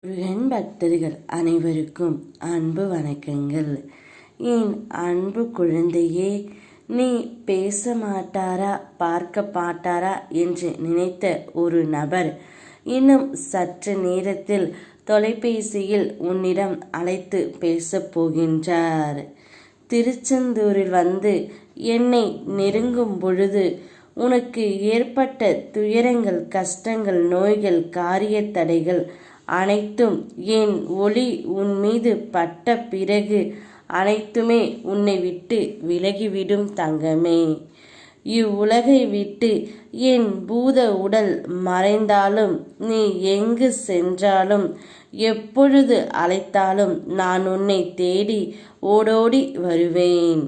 முருகன் பக்தர்கள் அனைவருக்கும் அன்பு வணக்கங்கள். என் அன்பு குழந்தையே, நீ பேச மாட்டாரா பார்க்க மாட்டாரா என்று நினைத்த ஒரு நபர் இன்னும் சற்று நேரத்தில் தொலைபேசியில் உன்னிடம் அழைத்து பேசப் போகின்றார். திருச்செந்தூரில் வந்து என்னை நெருங்கும் பொழுது உனக்கு ஏற்பட்ட துயரங்கள், கஷ்டங்கள், நோய்கள், காரிய தடைகள் அனைத்தும் என் ஒளி உன் மீது பட்ட பிறகு அனைத்துமே உன்னை விட்டு விலகிவிடும் தங்கமே. இவ்வுலகை விட்டு என் பூத உடல் மறைந்தாலும், நீ எங்கு சென்றாலும், எப்பொழுது அழைத்தாலும் நான் உன்னை தேடி ஓடோடி வருவேன்.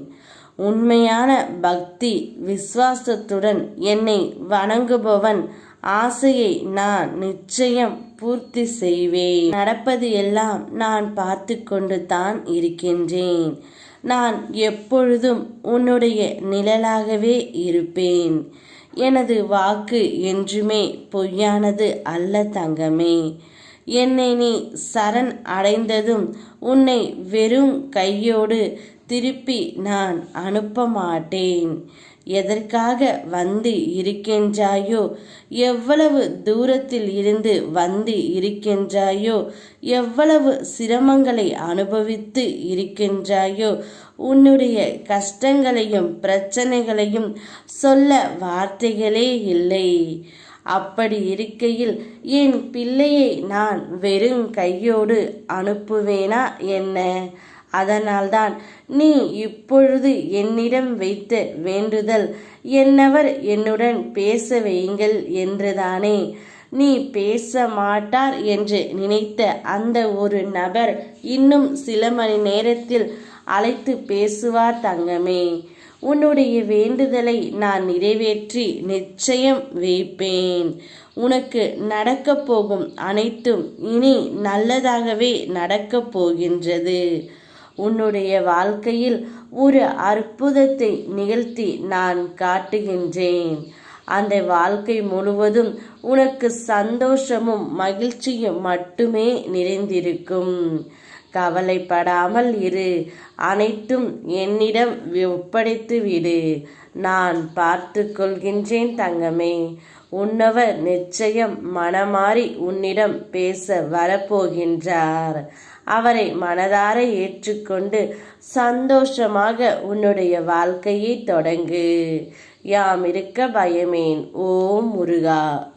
உண்மையான பக்தி விசுவாசத்துடன் என்னை வணங்குபவன் ஆசையை நான் நிச்சயம் பூர்த்தி செய்வேன். நடப்பது எல்லாம் நான் பார்த்து கொண்டு தான் இருக்கின்றேன். நான் எப்பொழுதும் உன்னுடைய நிழலாகவே இருப்பேன். எனது வாக்கு என்றுமே பொய்யானது அல்ல தங்கமே. என்னை நீ சரண் அடைந்ததும் உன்னை வெறும் கையோடு திருப்பி நான் அனுப்ப மாட்டேன். எதற்காக வந்து இருக்கின்றாயோ, எவ்வளவு தூரத்தில் இருந்து வந்து இருக்கின்றாயோ, எவ்வளவு சிரமங்களை அனுபவித்து இருக்கின்றாயோ, உன்னுடைய கஷ்டங்களையும் பிரச்சனைகளையும் சொல்ல வார்த்தைகளே இல்லை. அப்படி இருக்கையில் என் பிள்ளையை நான் வெறும் கையோடு அனுப்புவேனா என்ன? அதனால்தான் நீ இப்பொழுது என்னிடம் வைத்த வேண்டுதல் என்னவர் என்னுடன் பேச வையுங்கள் என்றுதானே. நீ பேச மாட்டார் என்று நினைத்த அந்த ஒரு நபர் இன்னும் சில மணி நேரத்தில் அழைத்து பேசுவார் தங்கமே. உன்னுடைய வேண்டுதலை நான் நிறைவேற்றி நிச்சயம் வைப்பேன். உனக்கு நடக்கப் போகும் அனைத்தும் இனி நல்லதாகவே நடக்கப் போகின்றது. உன்னுடைய வாழ்க்கையில் ஒரு அற்புதத்தை நிகழ்த்தி நான் காட்டுகின்றேன். அந்த வாழ்க்கை முழுவதும் உனக்கு சந்தோஷமும் மகிழ்ச்சியும் மட்டுமே நிறைந்திருக்கும். கவலைப்படாமல் இரு. அனைத்தும் என்னிடம் ஒப்படைத்து விடு. நான் பார்த்து கொள்கின்றேன் தங்கமே. உன்னவர் நிச்சயம் மனமாறி உன்னிடம் பேச வரப்போகின்றார். அவரை மனதார ஏற்றுக்கொண்டு சந்தோஷமாக உன்னுடைய வாழ்க்கையை தொடங்கு. யாம் இருக்க பயமேன். ஓம் முருகா.